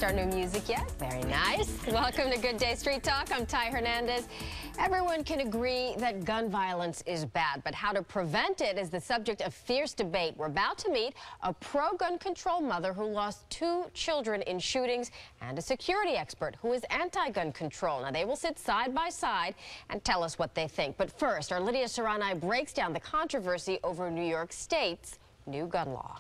our new music yet? Very nice. Welcome to Good Day Street Talk. I'm Ty Hernandez. Everyone can agree that gun violence is bad, but how to prevent it is the subject of fierce debate. We're about to meet a pro-gun control mother who lost 2 children in shootings and a security expert who is anti-gun control. Now, they will sit side by side and tell us what they think. But first, our Lydia Serrani breaks down the controversy over New York State's new gun law.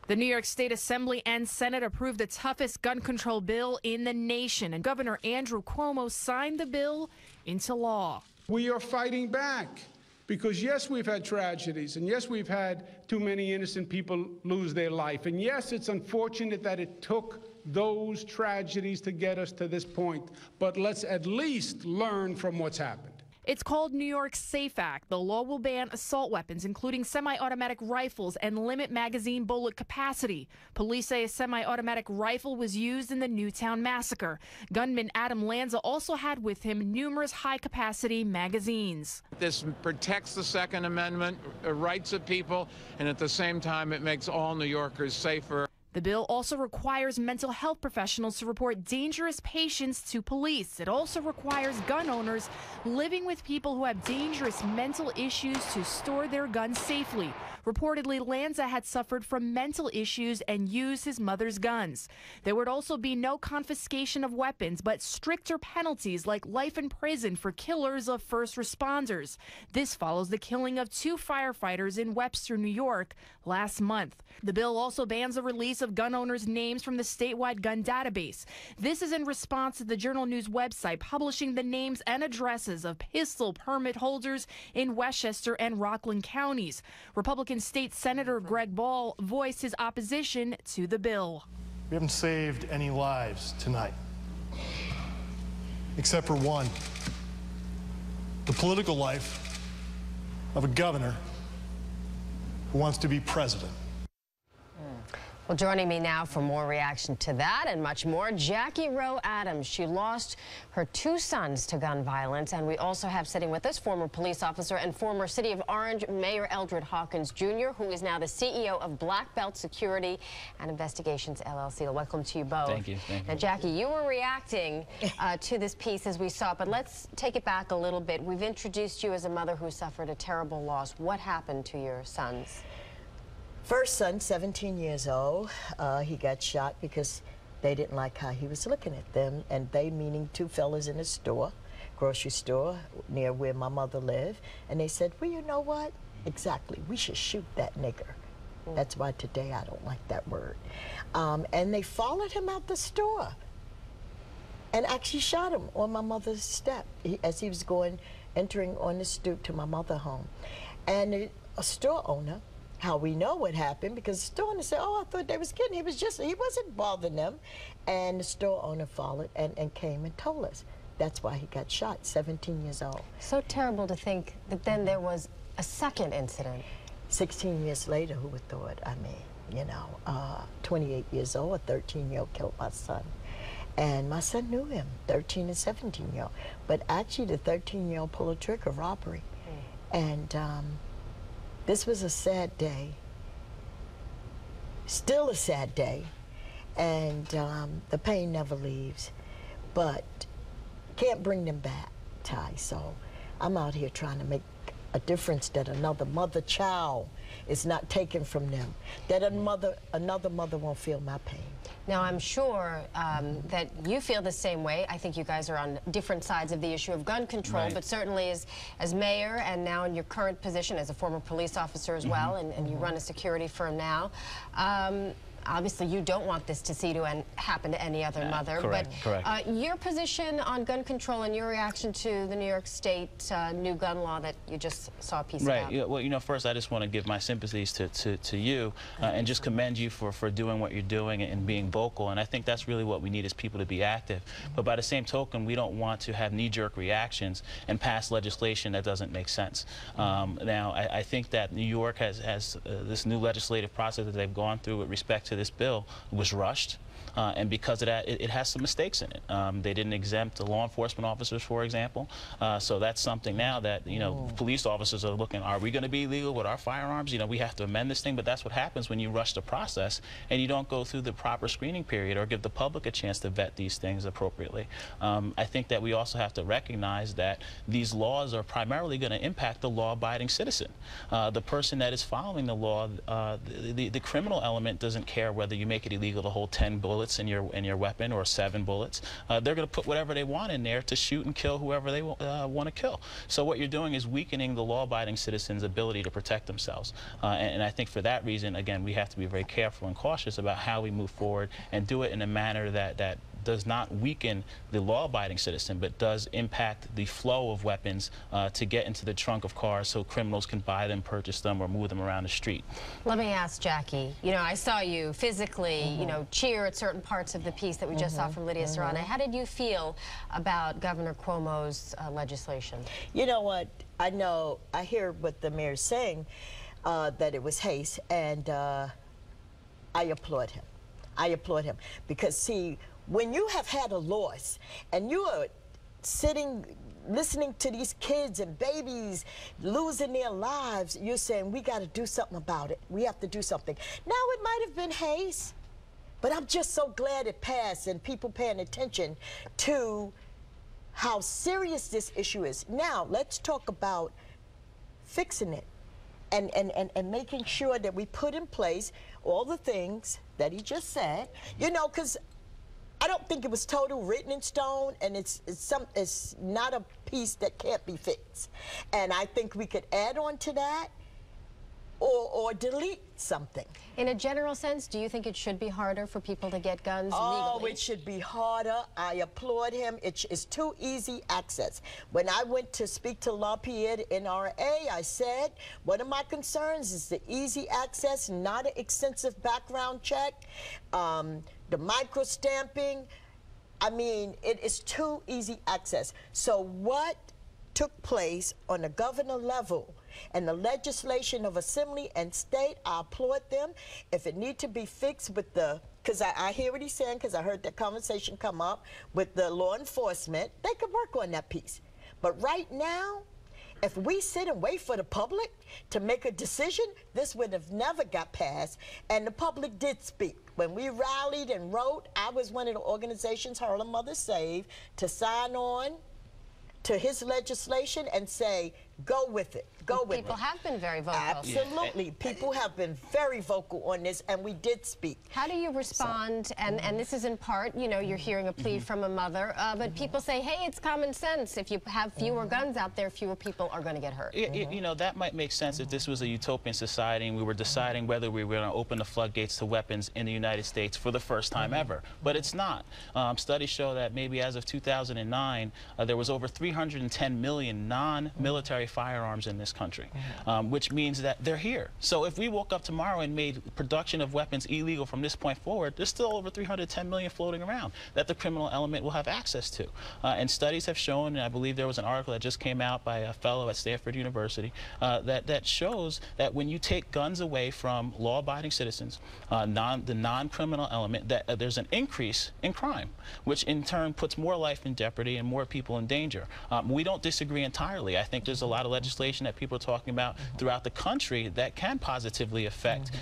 The New York State Assembly and Senate approved the toughest gun control bill in the nation, and Governor Andrew Cuomo signed the bill into law. We are fighting back because, yes, we've had tragedies, and yes, we've had too many innocent people lose their life, and yes, it's unfortunate that it took those tragedies to get us to this point, but let's at least learn from what's happened. It's called New York SAVE Act. The law will ban assault weapons, including semi-automatic rifles, and limit magazine bullet capacity. Police say a semi-automatic rifle was used in the Newtown massacre. Gunman Adam Lanza also had with him numerous high-capacity magazines. This protects the Second Amendment rights of people, and at the same time, it makes all New Yorkers safer. The bill also requires mental health professionals to report dangerous patients to police. It also requires gun owners living with people who have dangerous mental issues to store their guns safely. Reportedly, Lanza had suffered from mental issues and used his mother's guns. There would also be no confiscation of weapons, but stricter penalties like life in prison for killers of first responders. This follows the killing of 2 firefighters in Webster, New York last month. The bill also bans the release of gun owners' names from the statewide gun database. This is in response to the Journal News website publishing the names and addresses of pistol permit holders in Westchester and Rockland counties. Republican State Senator Greg Ball voiced his opposition to the bill. We haven't saved any lives tonight, except for one: the political life of a governor who wants to be president. Well, joining me now for more reaction to that and much more, Jackie Rowe-Adams. She lost her 2 sons to gun violence, and we also have sitting with us former police officer and former City of Orange Mayor Eldridge Hawkins Jr., who is now the CEO of Black Belt Security and Investigations LLC. Welcome to you both. Thank you. Thank you. Now, Jackie, you were reacting to this piece as we saw it, but let's take it back a little bit. We've introduced you as a mother who suffered a terrible loss. What happened to your sons? First son, 17 years old, he got shot because they didn't like how he was looking at them, and they meaning 2 fellas in a store, grocery store, near where my mother lived, and they said, well, you know what? Exactly, we should shoot that nigger. That's why today I don't like that word. And they followed him out the store and actually shot him on my mother's step as he was entering on the stoop to my mother's home. And a store owner, how we know what happened, because the store owner said, oh, I thought they was kidding. He wasn't bothering them. And the store owner followed and came and told us. That's why he got shot, 17 years old. So terrible to think that then there was a second incident. 16 years later, who would thought? I mean, you know, 28 years old, a 13-year-old killed my son. And my son knew him, 13 and 17-year-old. But actually, the 13-year-old pulled a trigger, robbery. And this was a sad day, still a sad day, and the pain never leaves, but can't bring them back, Ty. So I'm out here trying to make a difference that another mother-child is not taken from them, that another mother won't feel my pain. Now, I'm sure that you feel the same way. I think you guys are on different sides of the issue of gun control, right. But certainly as mayor and now in your current position as a former police officer as well, and you run a security firm now, obviously you don't want this to happen to any other mother. Correct, but correct. Your position on gun control and your reaction to the New York State new gun law that you just saw a piece about. Right. Well, you know, first I just want to give my sympathies to you and just commend you for doing what you're doing and being vocal. And I think that's really what we need is people to be active. But by the same token, we don't want to have knee-jerk reactions and pass legislation that doesn't make sense. Now, I think that New York has this new legislative process that they've gone through with respect to this bill was rushed. And because of that, it has some mistakes in it. They didn't exempt the law enforcement officers, for example. So that's something now that, you know, police officers are looking, are we going to be legal with our firearms? You know, we have to amend this thing, but that's what happens when you rush the process and you don't go through the proper screening period or give the public a chance to vet these things appropriately. I think that we also have to recognize that these laws are primarily going to impact the law-abiding citizen. The person that is following the law, the criminal element doesn't care whether you make it illegal to hold 10 bullets in your weapon or 7 bullets. They're going to put whatever they want in there to shoot and kill whoever they want to kill. So what you're doing is weakening the law-abiding citizen's ability to protect themselves. And I think for that reason, again, we have to be very careful and cautious about how we move forward and do it in a manner that does not weaken the law-abiding citizen, but does impact the flow of weapons to get into the trunk of cars so criminals can buy them, purchase them, or move them around the street. Let me ask Jackie, you know, I saw you physically, you know, cheer at certain parts of the piece that we just saw from Lydia Serrano. How did you feel about Governor Cuomo's legislation? You know what? I hear what the mayor's saying, that it was haste, and I applaud him. I applaud him because, see, when you have had a loss and you are sitting listening to these kids and babies losing their lives, you're saying we got to do something about it. We have to do something. Now, it might have been haste, but I'm just so glad it passed and people paying attention to how serious this issue is. Now, let's talk about fixing it and making sure that we put in place all the things that he just said, you know, because I don't think it was total written in stone, and it's not a piece that can't be fixed. And I think we could add on to that or delete something. In a general sense, do you think it should be harder for people to get guns legally? Oh, it should be harder. I applaud him. It's too easy access. When I went to speak to LaPierre NRA, I said, one of my concerns is the easy access, not an extensive background check, the micro-stamping. I mean, it is too easy access. So what took place on the governor level and the legislation of assembly and state, I applaud them. If it need to be fixed with the, because I hear what he's saying, because I heard that conversation come up with the law enforcement, they could work on that piece. But right now, if we sit and wait for the public to make a decision, this would have never got passed. And the public did speak. When we rallied and wrote, I was one of the organizations, Harlem Mothers S.A.V.E., to sign on to his legislation and say, go with it, go with it. People have been very vocal. Absolutely. People have been very vocal on this, and we did speak. How do you respond, and this is in part, you know, you're hearing a plea from a mother, but people say, hey, it's common sense. If you have fewer guns out there, fewer people are going to get hurt. You know, that might make sense if this was a utopian society and we were deciding whether we were going to open the floodgates to weapons in the United States for the first time ever. But it's not. Studies show that maybe as of 2009, there was over 310 million non-military firearms in this country, which means that they're here. So if we woke up tomorrow and made production of weapons illegal from this point forward, there's still over 310 million floating around that the criminal element will have access to. And studies have shown, and I believe there was an article that just came out by a fellow at Stanford University, that shows that when you take guns away from law-abiding citizens, the non-criminal element, that there's an increase in crime, which in turn puts more life in jeopardy and more people in danger. We don't disagree entirely. I think there's a lot of legislation that people are talking about throughout the country that can positively affect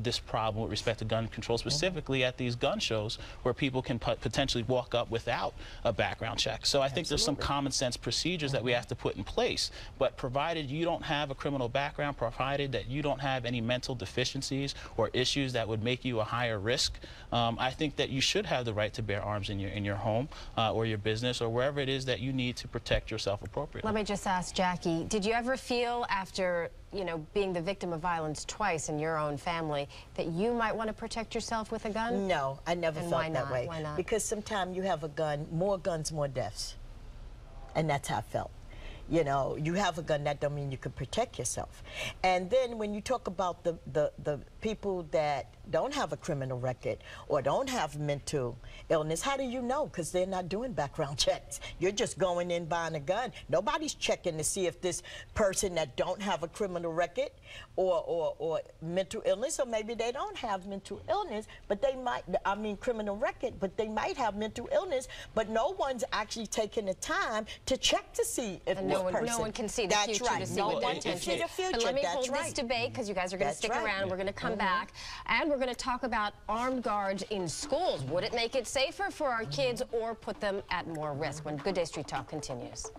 this problem with respect to gun control, specifically at these gun shows where people can potentially walk up without a background check. So I think there's some common sense procedures that we have to put in place, but provided you don't have a criminal background, provided that you don't have any mental deficiencies or issues that would make you a higher risk, I think that you should have the right to bear arms in your home or your business or wherever it is that you need to protect yourself appropriately. Let me just ask Jackie, did you ever feel after, you know, being the victim of violence twice in your own family that you might want to protect yourself with a gun? No, I never felt that way. Why not? Because sometimes you have a gun, more guns, more deaths. And that's how I felt. You know, you have a gun, that don't mean you can protect yourself. And then when you talk about the people that don't have a criminal record or don't have mental illness. How do you know? Because they're not doing background checks. You're just going in buying a gun. Nobody's checking to see if this person that don't have a criminal record or mental illness, or maybe they don't have mental illness, but they might, I mean criminal record, but they might have mental illness, but no one's actually taking the time to check to see if this person. No one can see the future to see no what one can see the future. But let me That's hold right. this debate, because you guys are going to stick around. We're going to come back, and we're going to talk about armed guards in schools. Would it make it safer for our kids or put them at more risk? When Good Day Street Talk continues.